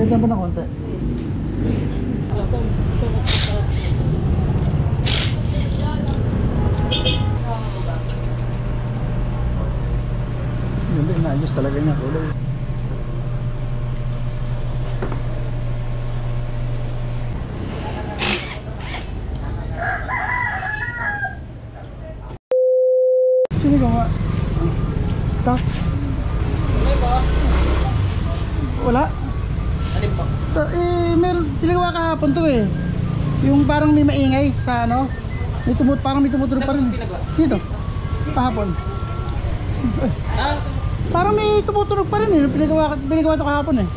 Lagyan pa ng konti. Hindi, na-adjust talaga niya kulay. Sino ka nga? Ito? Wala? Alin po? Meron, pinagawa kahapon to eh. Yung parang may maingay sa ano. Parang may tumutulog pa rin. Dito. Kahapon. Parang may tumutulog pa rin eh. Pinagawa to kahapon eh.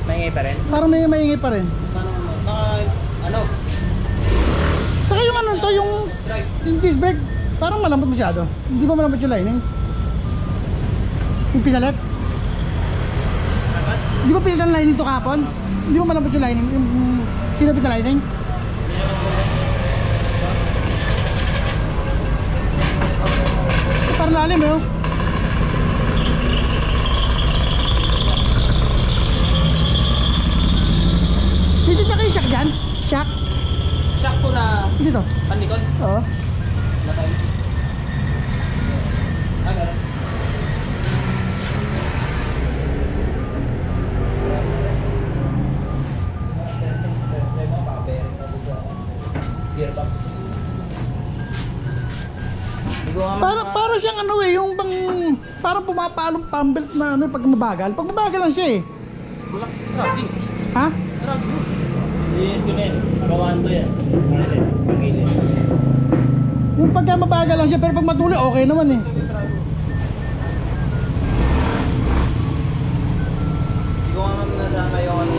Maingay pa rin? Parang may maingay pa rin. Ano? Saka yung ano to, yung disc brake, parang malambot masyado. Hindi ba malambot yung lining? Yung pinalit? Di ba pilitan ng lining to kahapon? Di ba malambot yung lining? Yung pinapit na lining? Parang lalim eh oh. Pitit na kayo shock dyan? Shock? Shock po na Dito? panikon? Oo. Lakay. Meron. Gearbox. Para siyang ano eh, yung parang pumapalong pambelt na ano pag mabagal. Pag mabagal lang siya eh. Wala. Tracking. Ha? Tracking. Yes, ko na yan. Nakawaan to yan. Kasi, pagilin. Yung pagka mabagal lang siya pero pag matuloy okay naman eh. Siguro nga nadama yung ano.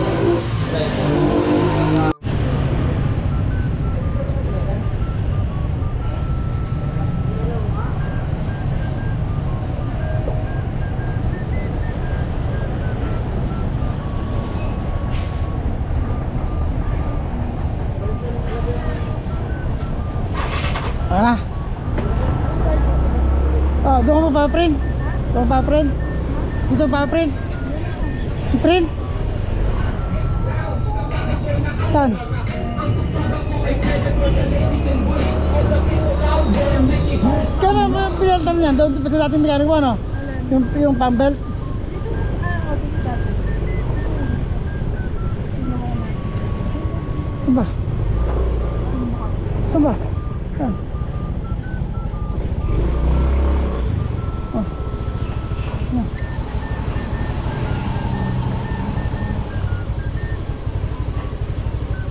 Ano? Oh, doon ka pa-print? Doon ka pa-print? Dito pa-print? Print? Saan? Kaya na pinaltan niyan, doon pa sa dating mekanik mo ano? Yung pambelt? Saan ba? Saan ba? Saan?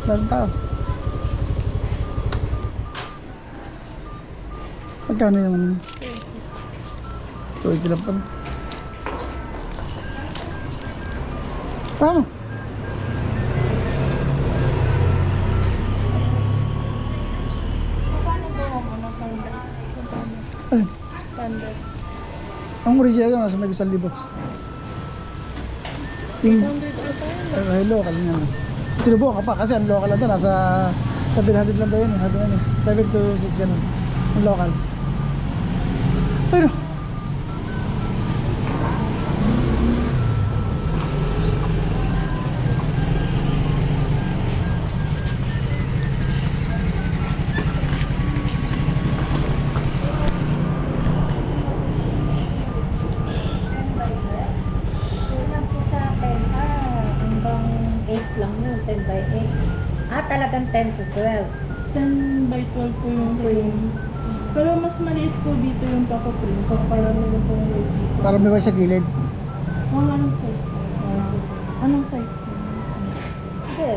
Meron tao. Magkano yung 20 lang pa. Tama. Ay. Ang original ko nasa may 1,000. Yung local niya. Sinubukan ka pa kasi ang local lang ito nasa 700 lang daw yun. 7 to 6 ganun. Ang local. Pero talagang 10 to 12. 10 by 12 po yung frame. Pero mas maliit po dito yung papa-frame para meron po yung weight dito. para may sa gilid. Anong size po? Anong size po? Hindi.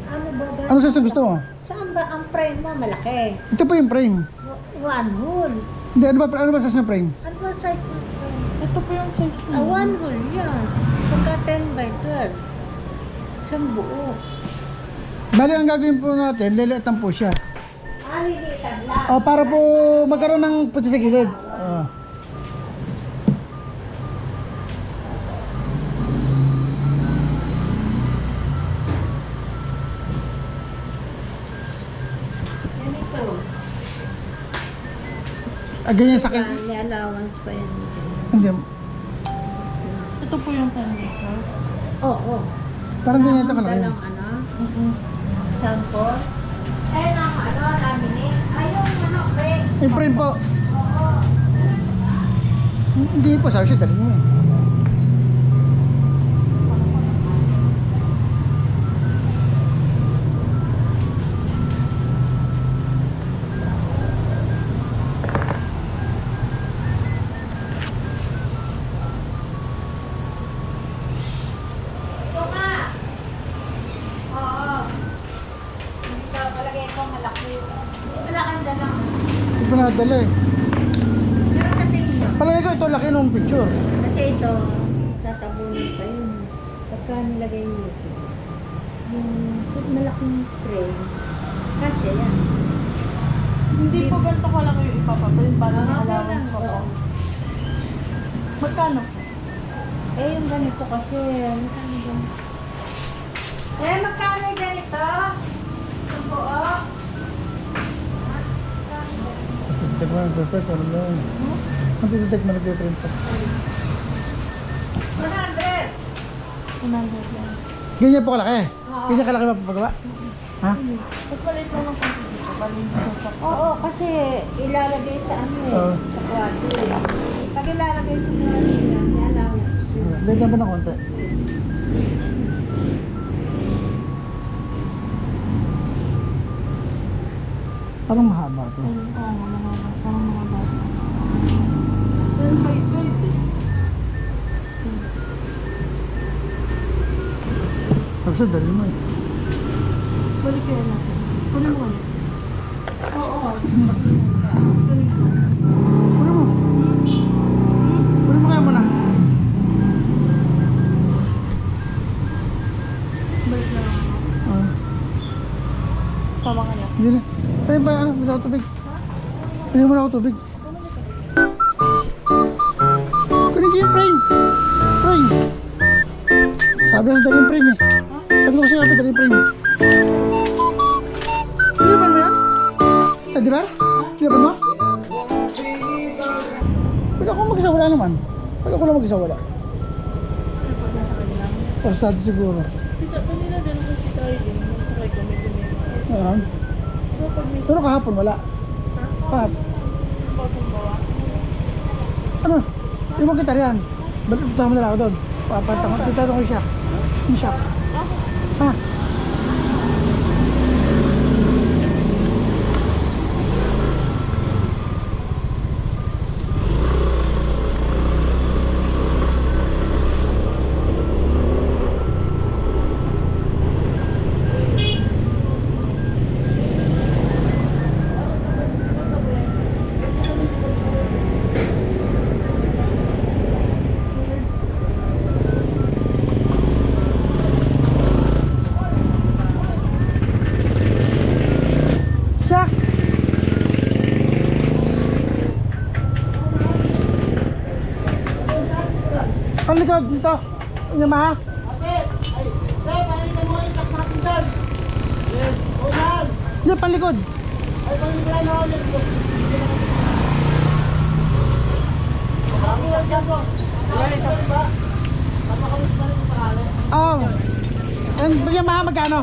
Ano ba ba? Ano sa gusto mo? Saan ba ang frame mo? Malaki. Ito po yung frame. One hole. Hindi, ano ba size ng frame? Ano ba size ng frame? Ito po yung size po. One hole yan. Pagka 10 by 12. Isang buo. Bali, ang gagawin po natin, lilitan po siya. Lilitan lang. O, para po magkaroon ng puti sa gilid. Ganito. Ganyan sa akin. May allowance pa yan. Hindi. Ito po yung 10 meter. Oo. Parang ganyan ito kalaki. Dalang sample. Yung frame po. Hindi po, sabi siya, dalhin mo eh. Hindi ko nakadala eh. Palagay ko ito laki nung picture. Kasi ito, tatabunin pa yun. Pagka nilagay mo ito, yung malaking frame, kasi yan. Hindi po ganito ka lang yung ipapaprint para Ah, sa okay allowance lang, ko po. oo. Magkano? Eh, yung ganito kasi, magkano ba? Magkano yung ganito? Ito po, oh. Tek mo yung perfect, ano mo yun? Ang titik mo nag-print pa. 100! 100 lang. Ganyan po kalaki. Ganyan kalaki mapapagawa. Ha? Mas maliit lang ng konti dito. Bali hindi siya sa Oo, kasi ilalagay sa ano eh, Oo. sa kwadro eh. Pag ilalagay sa kwadro yan, allowance. Ganyan pa ng konti. Parang mahaba ito. Oo nga, mahaba. Parang mga bata. Pero height eh. Pagsa, dali mo eh. Balik kaya natin. Kunin mo kanya. Oo. Puro mo. Puro mo kaya mo na. Balik na lang ako. Ah, Tama ka na. hindi na. Tayo ba, ano, hindi ako tubig. Hindi mo na ako tubig. Kunin ko yung frame. Frame. Sabi ko dali yung frame eh. Sabi ko siya dali yung frame. Hindi ba mo yan? Di ba? Di ba mo? Pag ako mag-isa wala naman. Pag ako lang mag-isa wala. Ano pag nasa kanila? Pasado siguro. Kita pa nila ganun kasi tayo din. Magsakay kami din. Ayan. Pero pag may Pero kahapon wala. Kahapon. bagong bawa. Ano? Yung mga kita riyan. Ba't punta mo na lang ako doon? Papatang ko. Punta ko yung shop. Yung shop. Ha? Siya! Palikod dito. Yamaha. Yan, palikod. Oh. Ang Yamaha magkano?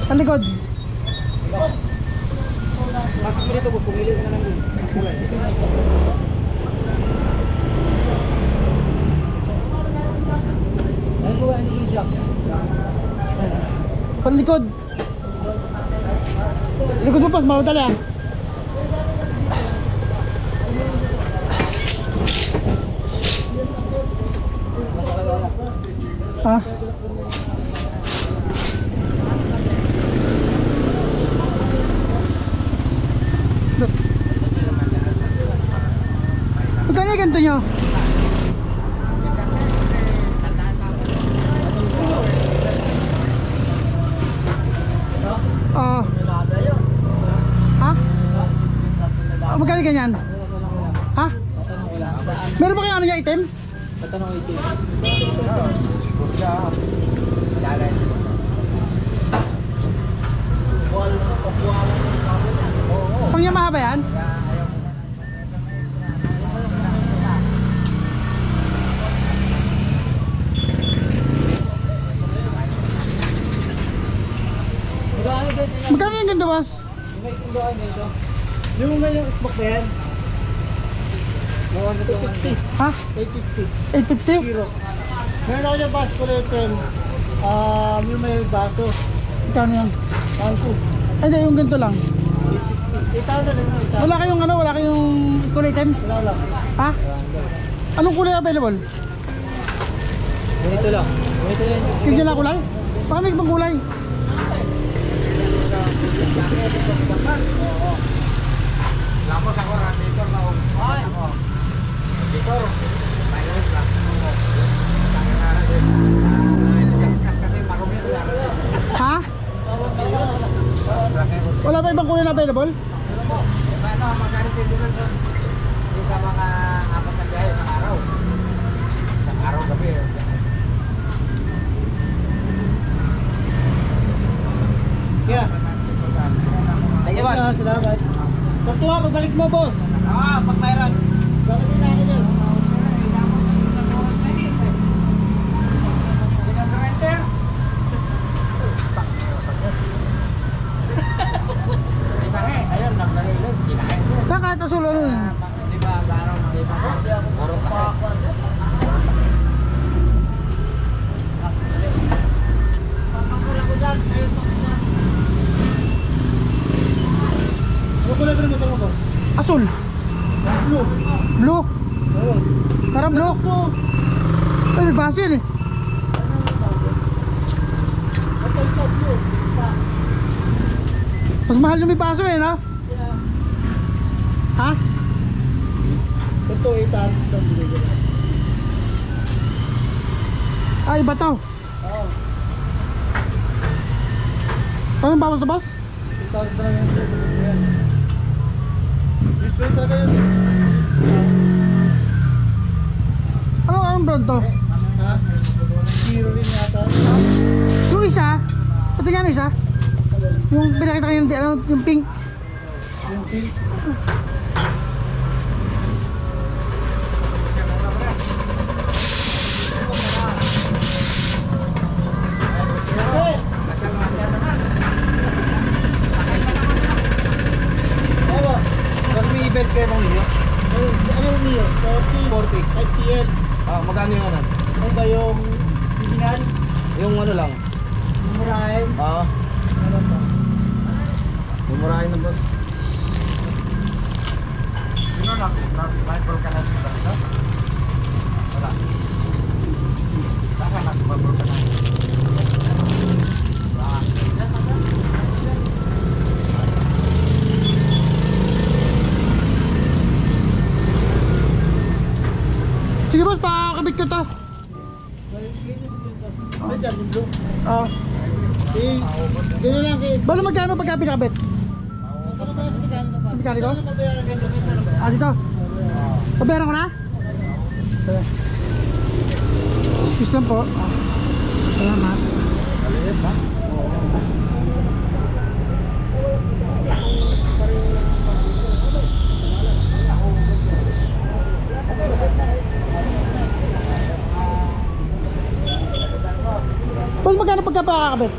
Palikod. Pasok mo dito, boss. Pumili ka na lang dun. Ano po ang i-jack? Palikod. Likod mo pas, mamadali ah. Ha? Magkano yung ganito nyo? Oo. Ha? Magkano yung ganyan? Ha? Meron ba kayo ano yung item? Patanong ito. Pang Yamaha ba yan? ganito, boss? Yung ganyang smoke na yan? 850. Ha? 850. 850? Kilo. Meron ako yung baso kulay itim. Yung may baso. Magkano yan? 1,200. Hindi, yung ganito lang. 8,000 lang yun. Wala kayong ano, wala kayong kulay item? Wala lang. Ha? Anong kulay available? Ganito lang. Ganito lang. Yung dyan lang kulay? Baka may ibang kulay. Lapos ako radiator na ay ako. Radiator. Virus lang. Ha? Wala pa ibang kulay na available? Paano magkano dito lang? Hindi ka maka-apat na biyahe sa araw. Sa araw gabi. Yeah. Thank you, boss. Salamat. Pagtuwa, pagbalik mo, boss. Pag mayroon. Bakit din ako dyan? Ayun, naglalagay. Kinain ko. Kahit asul ano yun? Di ba, ang araw makita ko? Puro kain. Papakulang ko dyan. Ayun, papakulang. Ano kulay ba ng motor mo, boss? Asul. Blue. Blue. Oo. Parang blue. Ay, may baso yun eh. Ito isa blue. Mas mahal yung may baso eh, no? Ha? Ito, 800. Ay, iba to. Oo. Anong bawas na boss? 8,000 talaga yan. Display talaga yun. Anong brand to? Ha? Zero rin yata. Yung isa? Pati nga isa? Yung pinakita kayo yung pink. Yung pink. Event kayo bang niyo? Ano yung Mio? 40. 5TL. Magkano yung ano? Ano ba yung original? Yung ano lang? Murahin? Ano ba? Mumurahin na boss. Sino nag-Bible ka na dito? Wala. Saka nag-Bible ka na? Sige boss, pakakabit ko to. Ano dyan? Yung blue? Oo. Ganyan lang kayo. Balo magkano pagka pinakabit? Ano ba sa mekaniko pa? Sa mekaniko? Ano ba bayaran ka doon? Dito. Pabayaran ko na? Excuse lang po. Salamat. Boss, magkano pagka pakakabit?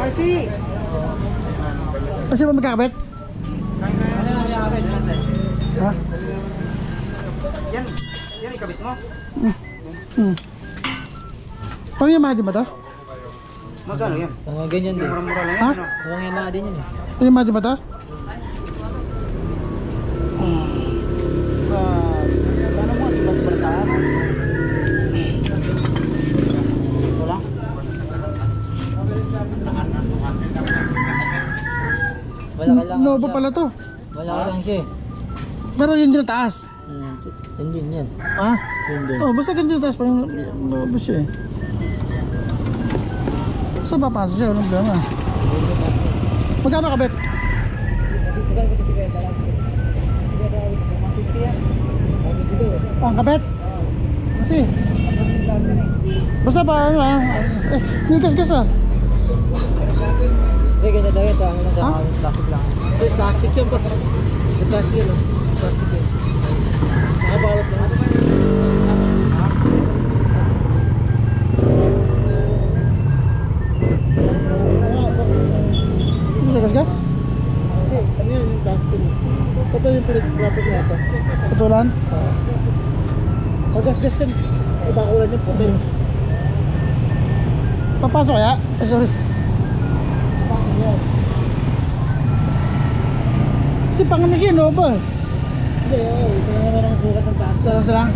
RC! Kasi ba magkakabit? Ha? Yan ikabit mo? Pang Yamaha ba to? Magkano yan? Ganyan din. Mura-mura lang Ha? yan. Ano? Huwag yung mga din yun eh. Pang Yamaha ba to? Ano mo? Di ba sa barataas? Wala? Wala ka lang. Nova pala to. Wala ka lang siya eh. Pero yun din ang taas. Yun din yan. Ha? Yun din. Oh, basta ganito taas pa yung Nova siya eh. Basta papasok siya, walang problema. Magkano kabit? Ang kabit? Kasi basta pa ano may gas ah. Sige, ganyan daw ito. Ang nasa Ha? plastic lang. Plastic yan pa. Plastic yan. Plastic yan. Nakabalot lang. Ito yung pinag-traffic na ito. Putulan? Pag-gas-gas din. Iba kulay niya, puti. Papasok kaya? Sorry. Yan. Kasi pang ano siya, no ba? Hindi, oo. Ito na naman ang sukat ng taas. Sarang.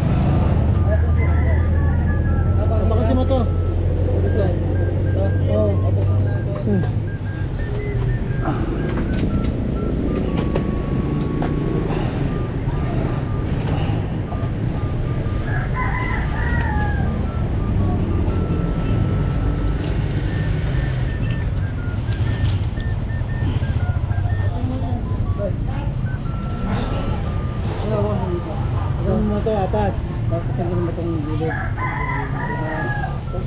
Bakasin mo to. Ito. Oo. Gawin mo ito, apat. Tapos tanggalin mo itong gilid.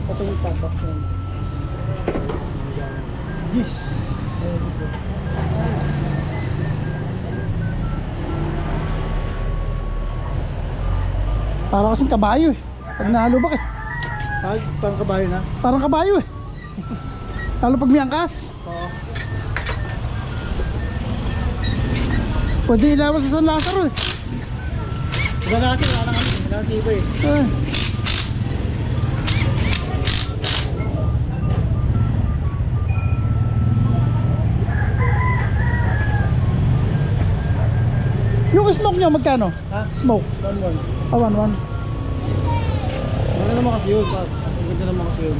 Ito yung top box yan. Yes! Para kasing kabayo eh. Pag nahalubak eh. Parang kabayo na. Parang kabayo eh. Lalo pag may angkas. Oo. Pwede ilawas sa San Lazaro eh. Iba na kasi, wala nang tiba eh. Eh. Yung smoke nyo magkano? Ha? Smoke. 1-1. Ah, 1-1. Wala naman kasi yun. Ang ganda naman kasi yun.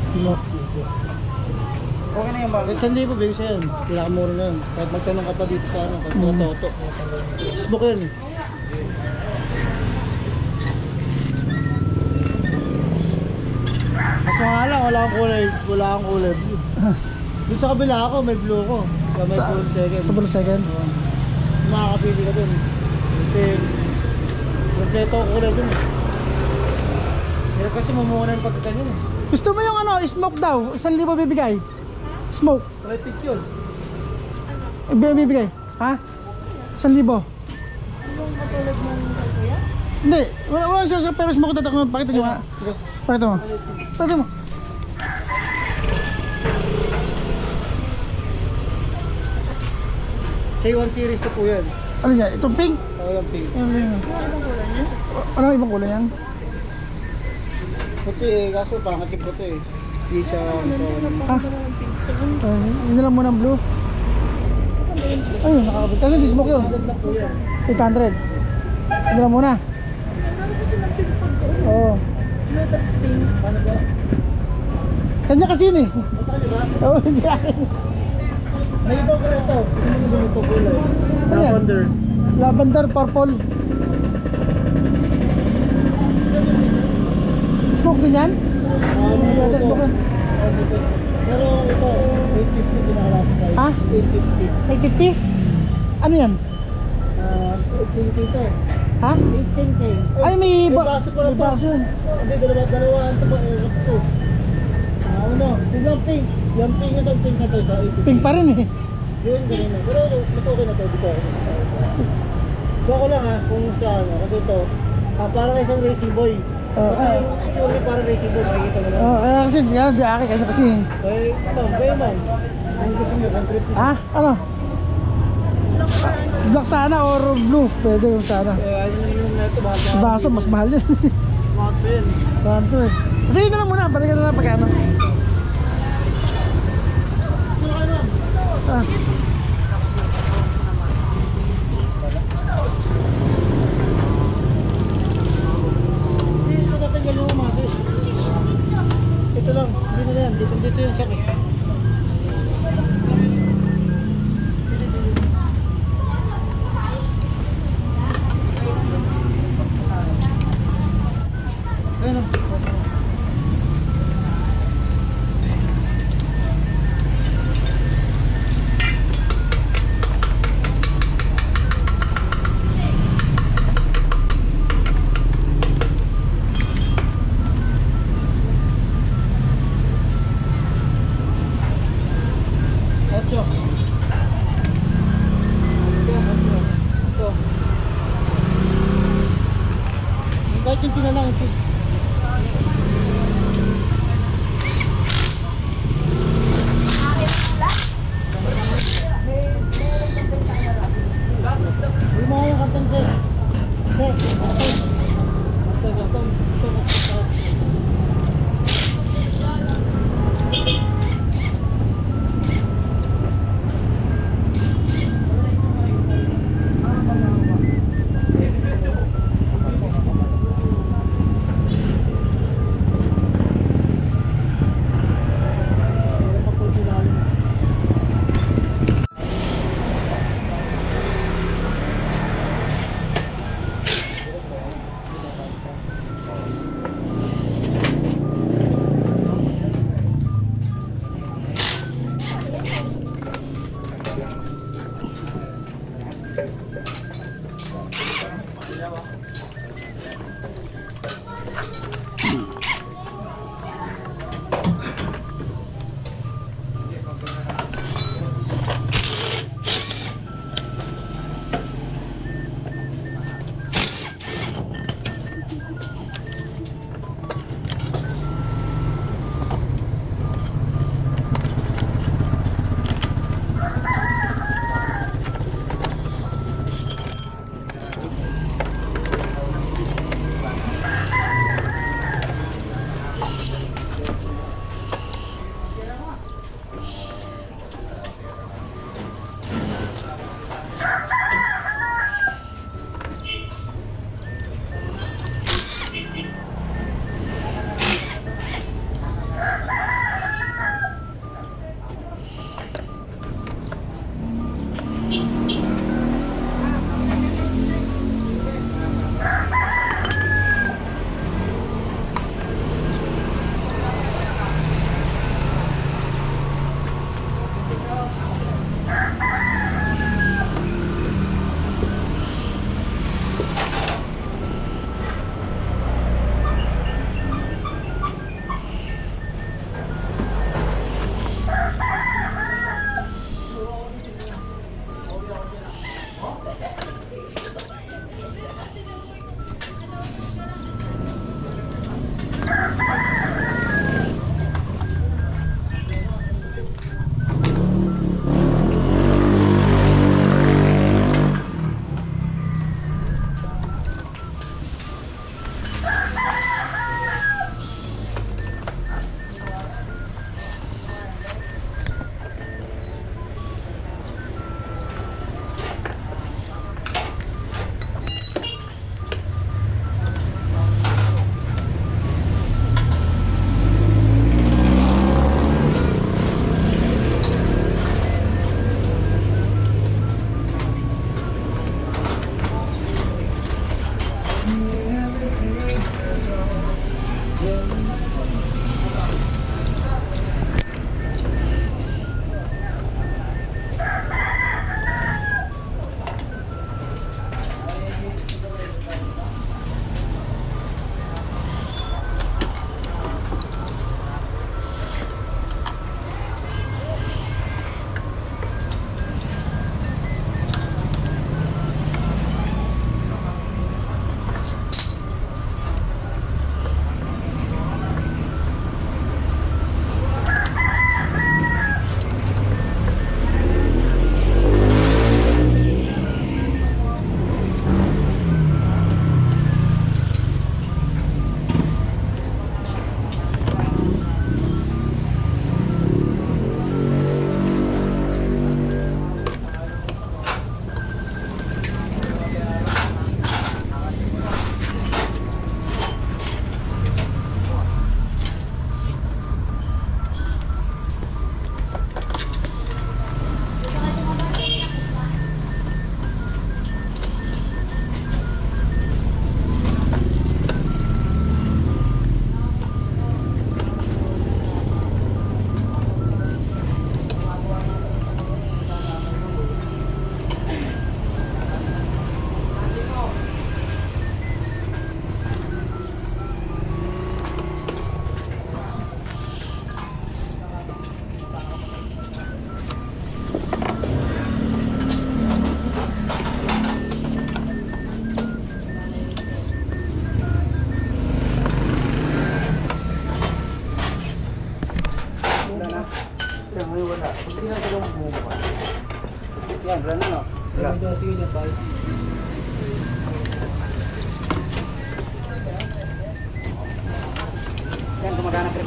Okay na yung bag. Kahit 1,000 bigay siya yan. Pinakamura na yun. Kahit magtanong ka pa dito sa ano, kahit mga toto. Smoke yan eh. Kaso nga lang, wala akong kulay blue. Doon sa kabila ako, may blue ko. Kaya may blue second. Sa bulong second. Makakapili ka dun. Itim. Kompleto ako kulay dun eh. Hirap kasi mumuha na yung pagkakanyan eh. Gusto mo yung ano, smoke daw? 1,000 bibigay? Smoke. Electric yun. Bibigay? Ha? 1,000. Hindi, wala siya pero smoke tatakot. Pakita nyo nga. Pakita mo. Pakita mo. K1 series na po yan. Ano niya? Itong pink? Oo yung pink. Ano ibang kulay yan? Puti eh, kaso pangat yung puti eh. Hindi siya Ah, hindi lang muna ang blue. Ayun, nakakabit. Kasi hindi smoke yun. Maganda po yan. 800. Hindi lang muna. Oo. Paano ba? Kanya kasi yun eh. Ito ka ba? Oo, hindi akin. May iba ko ito. Gusto mo ganito kulay. Ano yan? Lavender. Lavender, purple. Smoke din yan? Ito. Smoke yan. Pero ito, 850 pinakalapit tayo. Ha? 850. 850? Ano yan? 850 ito. Ha? 850. Ay, may baso pala may to. baso yun. Hindi, dalawa. Ito ba? Ito. Ano? Yung pink. Yung pink ito, pink na to. Sa 850. Pink pa rin eh. Yun, ganun na. Pero mas okay na to. Dito. Baka ko lang ha, kung sa ano. Kasi ito, parang isang racing boy. Yung parang racing boy, makikita mo lang. Kaya kasi, yan, di akin kasi. Eh, ma'am. Kung gusto nyo, 150. Ha? Ano? Black sana or blue? Pwede yung sana. Yung na ito, mahal. Baso, mas mahal yun. Mahal pa yun. Tanto eh. Kasi yun na lang muna, balikan na lang pagkano. Sino ka ma'am? Ah. Ito natanggal yung umasis. Ito lang, dito na yan. Dito yung sakit. Ayun o. Ocho. Kahit yung tinalang ito. Yung mga yung karton, sir. Sir, karton. Karton.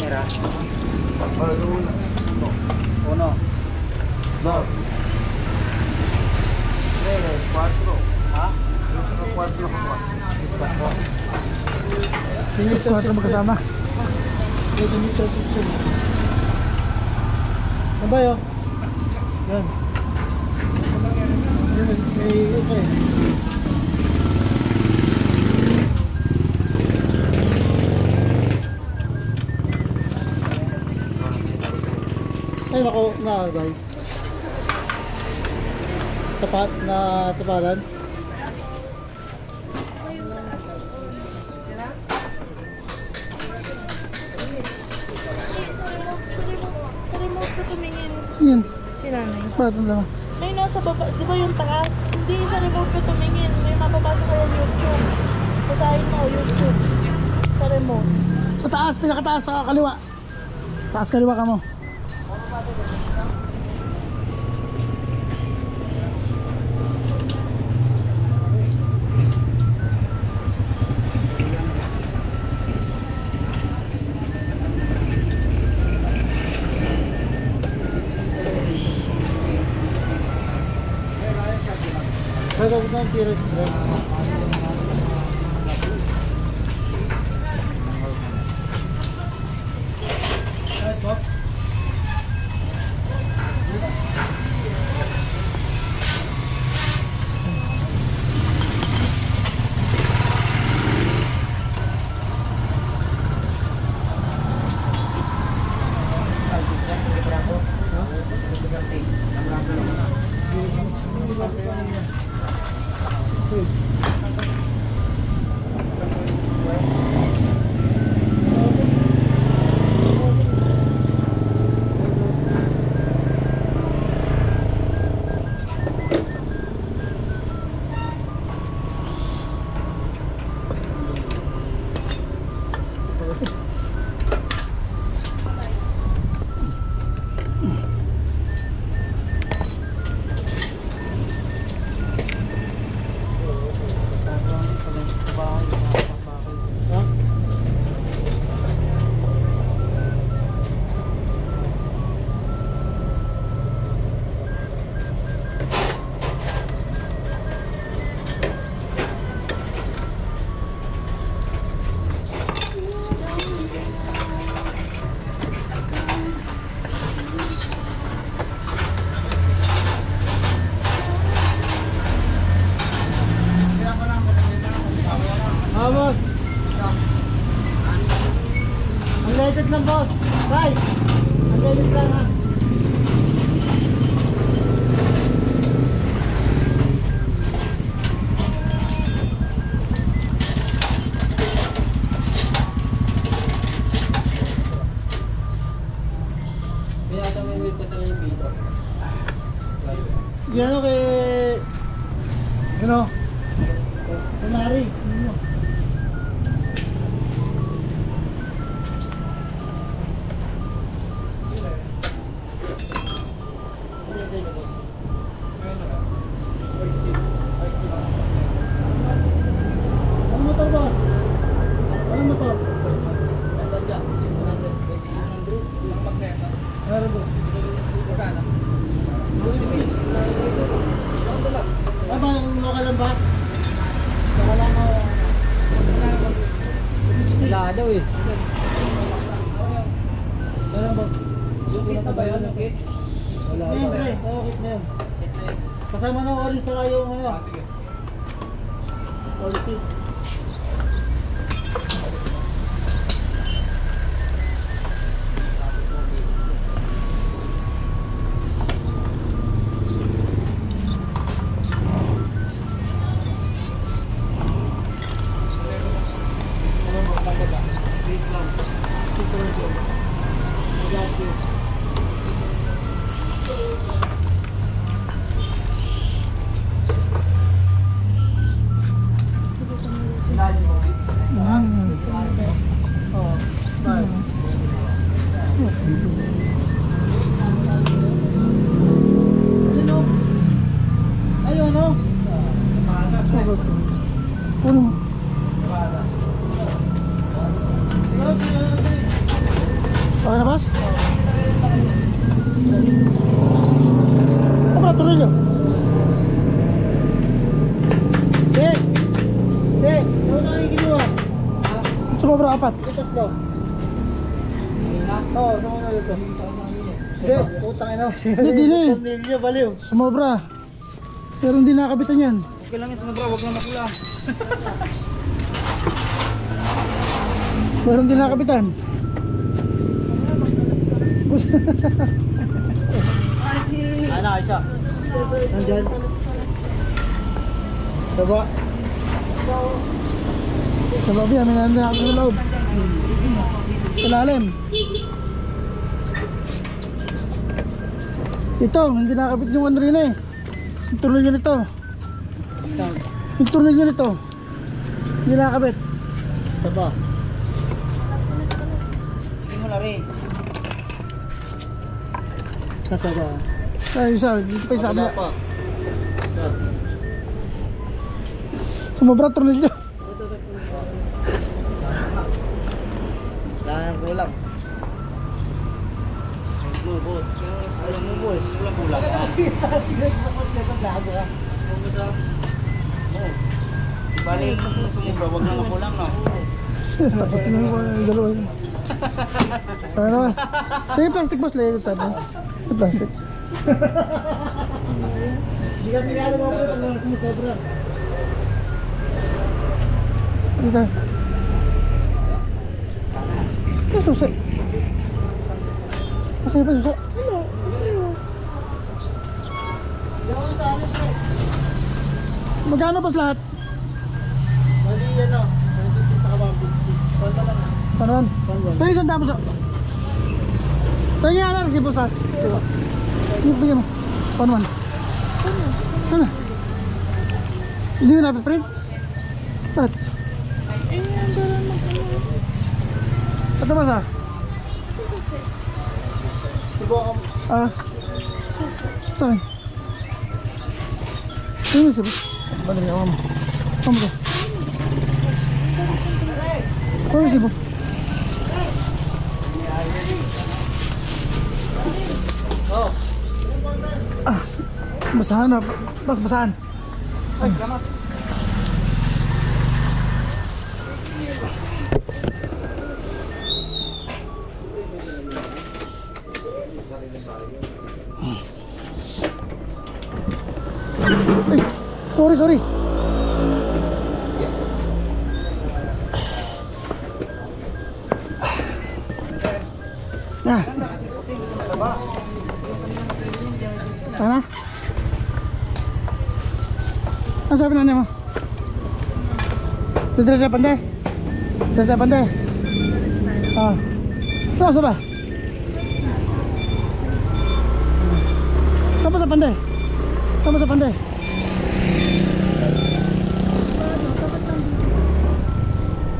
camera. Uno. Dos. Tres. Cuatro. Ha? Cuatro. Cuatro. Tingin ko 4 magkasama. Ano ba yun? Yan. May okay. Ay nako, nakagay. Tapat na taparan. Sa remote ko tumingin Yan. si nanay. Bakit lang? May nasa baba, di ba yung taas? Hindi sa remote ko tumingin. May mapapasok ko yung YouTube. Basahin mo, YouTube. Sa remote. Sa taas, pinakataas sa kaliwa. Taas kaliwa ka mo. Gagawin ko ang period break. Boss. Unleaded lang, boss. Bye. Unleaded lang, ha. Gano kay... Gano? Kunari. Ano motor ba? Ano motor? Meron ba? Tama yung local lang ba? Local lang mo. Wala daw eh. Meron ba? Yung kit na ba yun? Yung kit? Wala ba? Hindi, kit na yun. Kasama na orange saka yung ano. Sige. Policy. Ayun, no? Kunin mo. Okay na, boss? Sobra, tornilyo. Ano na yung ginawa? Sumobra, 4. Ito tatlo. Oo, saan na ito? Hindi, putang ina. Hindi, di na eh. Tornilyo, baliw. Sumobra. Pero hindi nakabitan yan. Okay lang yan, sumobra, wag na makula. Pero hindi nakabitan. Ano, isa? Nandyan. Diba? Sa loob yan, may nandun ako sa loob. Sa lalim. Ito, hindi nakabit yung ano rin eh. Yung tornilyo nito. Yung tornilyo nito. Hindi nakabit. Isa ba? Hindi mo na rin. Nasa ba? Ay, isa, dito pa isa. Wala pa. Sumobra tornilyo. Wala nang kulang. Mo, boss. Kulang mo, boss. Kulang. Balik, sumubra, wag na makulang, no? Tapos sino yung dalawa yun. Ano naman? Sige, plastic boss, lagay ko sa atin. Yung plastic. Hindi kami alam mo ako kung kumusobra. Dito. Ito susi. Kasi pa susi. Magkano pas lahat? Mali yan o. Sa kababig. Panta lang. Panuan? Panuan. Ito isang tapos. Ito yung ano, resibo sa. Resibo. Bigyan mo. Panuan? Ano? Hindi mo napiprint? Ba't? Eh, andaran mo ano. Ito ba sa? Susi. Subukan. Saan? Ito yung resibo. Badali, awa mo. Awa mo ko. Ito yung resibo. Oh. Basahan na. Basahan. Ay, salamat. Ay, sorry. Ano? Ano sabi na niya mo? Diretso pandai? Diretso pandai? Ah. Ano sa ba? Sama sa pandai? Sama sa pandai?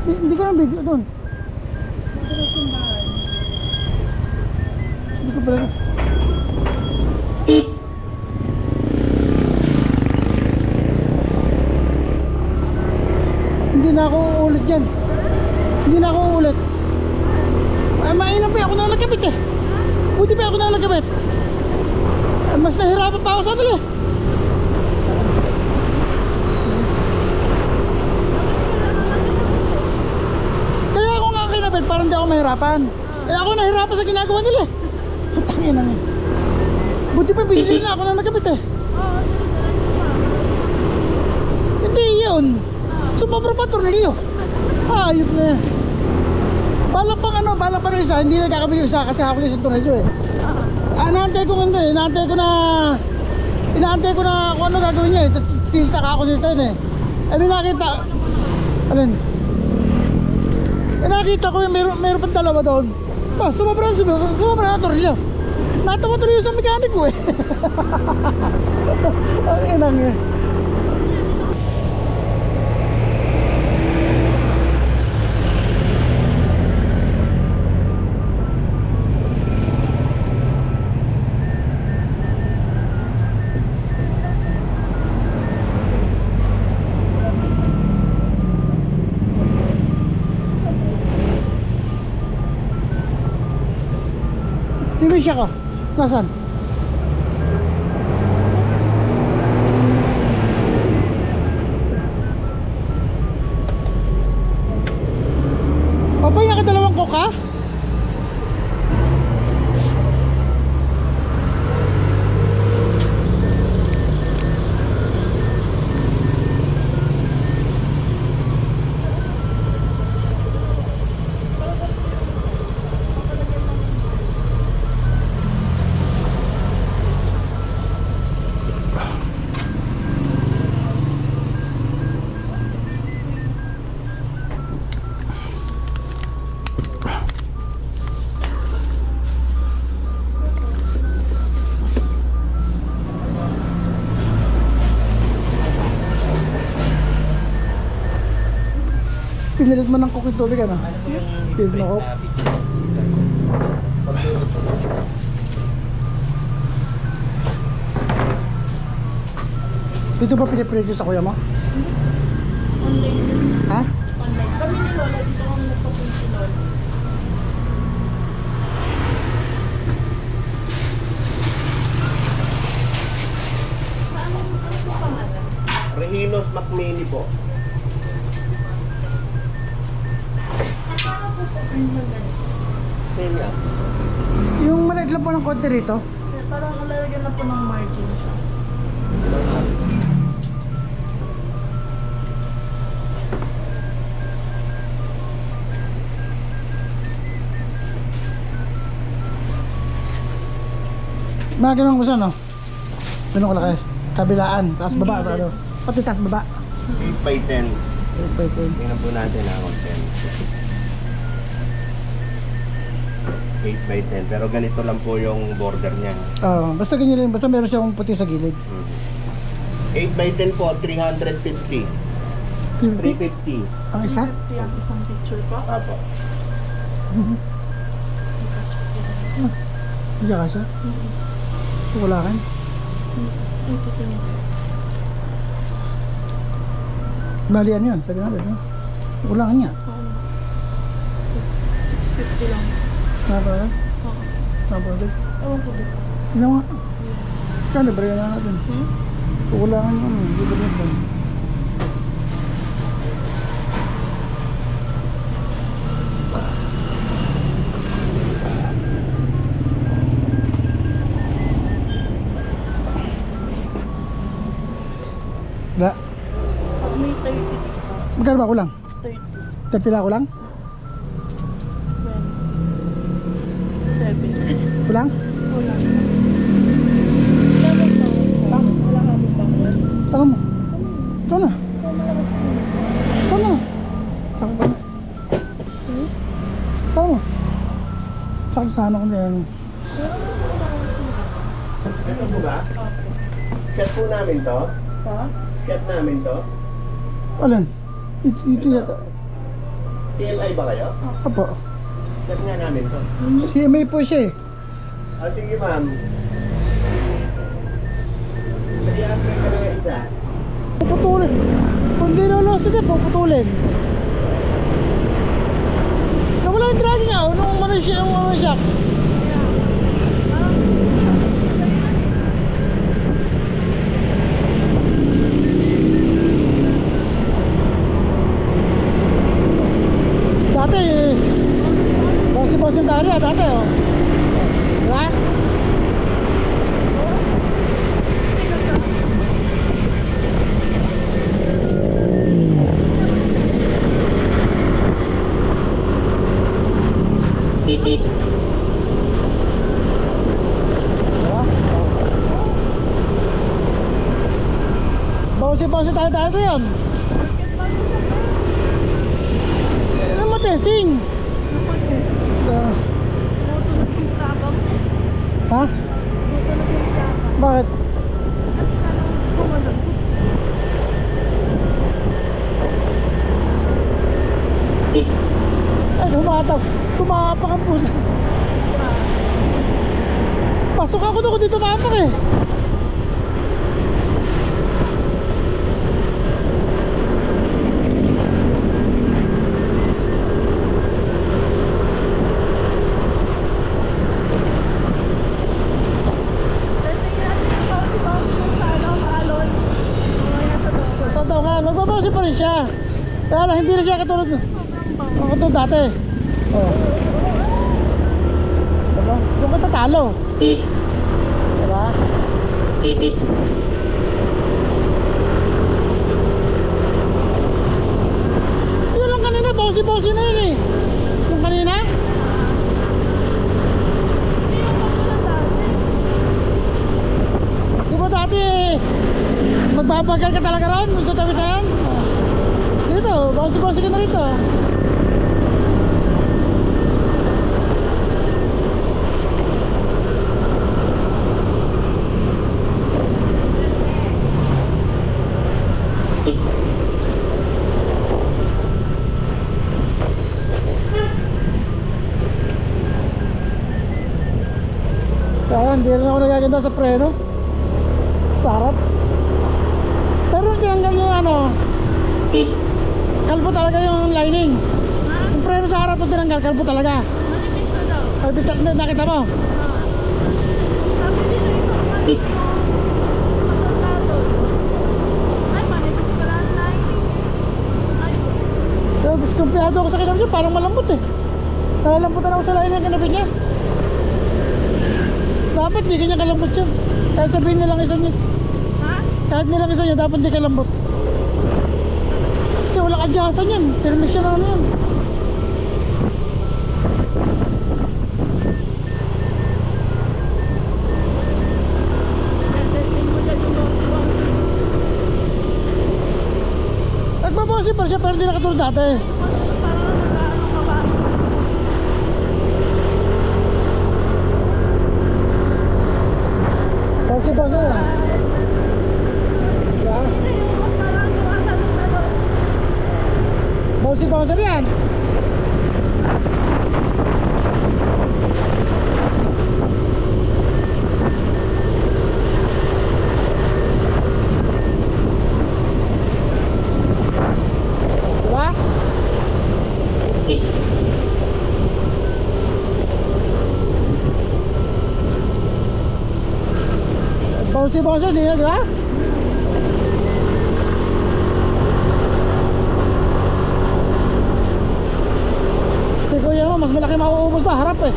Hindi ko na bigla doon. Hindi ko pala. Hindi na ako uulit dyan. Hindi na ako uulit. Ay, mainam pa ako na nagkabit eh. Buti pa ako na nagkabit. Mas nahirapan pa ako sa kanila. Kaya ako nga kinabit para hindi ako mahirapan. Eh ako nahirapan sa ginagawa nila eh. Putangin na nga. Buti pa binili na ako na nagkabit eh. Hindi yun. Sumobra pa tornilyo. Ayop na yan. Balak pang yung isa. Hindi nagkakabit yung isa kasi ako na isang tornilyo eh. Inaantay ko na kung ano gagawin niya eh. Tapos sista ka ako sista yun eh. Eh may nakita. Alin? Eh nakita ko yung meron pang dalawa doon. Ba, sumobra na tornilyo. Natawa tuloy sa mekaniko eh. Ang inang eh. yung siya ko? Nasaan? Papay, nakadalawang coke ha? Pinilit mo ng coke yung tubig ano? Pinilit mo coke? Dito ba piniprint sa kuya mo? Online. Ha? Online. Kami ni Lola, dito kami nagpapunta si Lola. Ano po pangalan? Rehinos Macmini po. Paano po po ang maganda? Same yan. Yung maliit lang po ng konti rito. Parang lalagyan na po ng margin siya. Mga ganun ko sa ano? Ganun kalaki. Kabilaan, taas baba, sa ano? Pati taas baba. 8 by 10. Pwede. Tingnan po natin ako 10. 8 by 10. Pero ganito lang po yung border niya. Basta ganyan rin, basta meron siyang puti sa gilid. 8 by 10 po, 350. 350. Ang isa? Ito yung isang picture ko. Apo. Hindi ka siya? Wala kan? Ito tingin. Bali ano yun? Sabi natin, no? Wala kan niya. 650 lang. Napaka? Oo. Napaka? Ewan ko dito. Ano nga? Kano ba rin natin? Wala kan ano? Hindi ba rin ba? Wala. Pag may 30 dito. Magkano ba kulang? 30. 30 lang kulang? 7. Kulang? Wala. Wala ka din bangwas. Tangan mo. Ikaw na. Ikaw malakas din. Ikaw na. Ako pa na. Ikaw mo. Sakit sa ano ko na yan. Ano po ba? Set po namin to? Pa? Set namin to? Alin? Ito yata. CMI ba kayo? Apo. Set nga namin to. CMA po siya eh. Sige ma'am. Nag-i-upgrade ka na ng isa. Puputulin. Kung di na lost ito, puputulin. Nawala yung drag niya. Nung ano siya, yung ano siya. Dati, boss yung dali dati oh. Diba? Bawsi tayo yun. Ano mo testing? Ha? Bakit? Ay, tumapak ang puso. Pasok ako doon kung di tumapak eh. siya. Kaya lang, hindi na siya katulad dati. Oh. Diba? Yung ka tatalo. Diba? Yun lang kanina, bossy na yun eh. Yung kanina. Di ba dati magbabagal ka talaga ron sa tabi na yan? Dito, bossy ka na rito. Kaya hindi rin ako nagaganda sa preno. Sa harap. Pero tinanggal yung ano, kalbo talaga yung lining. Yung preno sa harap yung tinanggal, kalbo talaga. Manipis na daw. Ay, pistol, nakita mo? Sabi dito ito, ay, manipis pala ang lining. Ay, Pero diskumpiyado ako sa kinabit niya, parang malambot eh. Nalalambutan ako sa lining ng kinabit niya. Dapat di ganyan kalambot yun. Kahit sabihin nilang isa niya. ha? Kahit nilang isa niya, dapat di kalambot. Kasi wala kadyasan yan. Permission na ano yan. Testing mo dyan yung box. Nagbabosi pa siya pero di nakatulad dati. Parang nag-ano ka ba? Bosi yan. Diba? Bosi yan. Diba? Bosi din yan, diba? Si kuya mo, mas malaki mauubos na harap eh.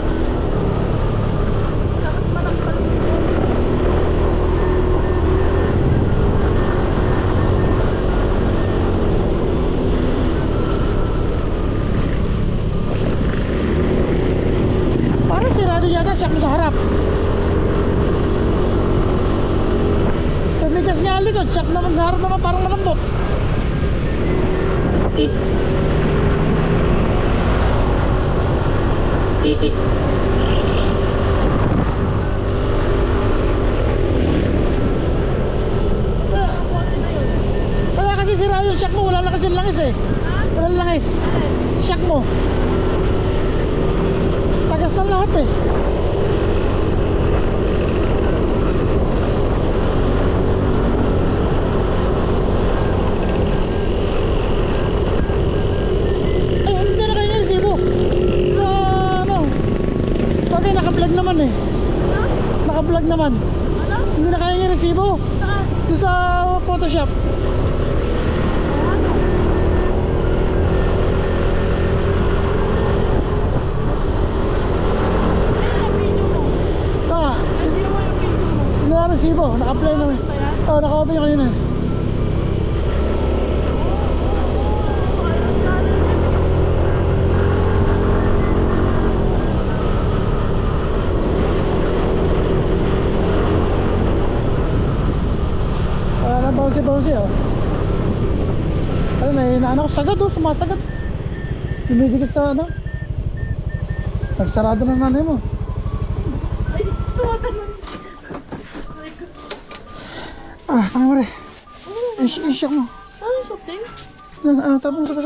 Parang sira din yata siya mo sa harap. Tumigas nga likod, siya naman sa harap naman parang malambot. Kaya kasi sira yung shock mo, wala na kasi langis eh. Wala langis. Shock mo. Tagas na lahat eh. Ay, hindi na kayo yung resibo. Sa ano, bagay naka-vlog naman eh. Naka-vlog naman. Hindi na kaya yung resibo. Yung sa Photoshop. Ah, hindi na resibo. Naka-apply naman. Oo, naka-open yung kanina. Bouncy oh. Ano na, inaano ko sagad oh, sumasagad. Dumidikit sa ano. Nagsarado na nanay mo. Ay, tumatanong. Ah, tanga mo rin. I-shock mo. Ano yung soft drinks? Tapos sa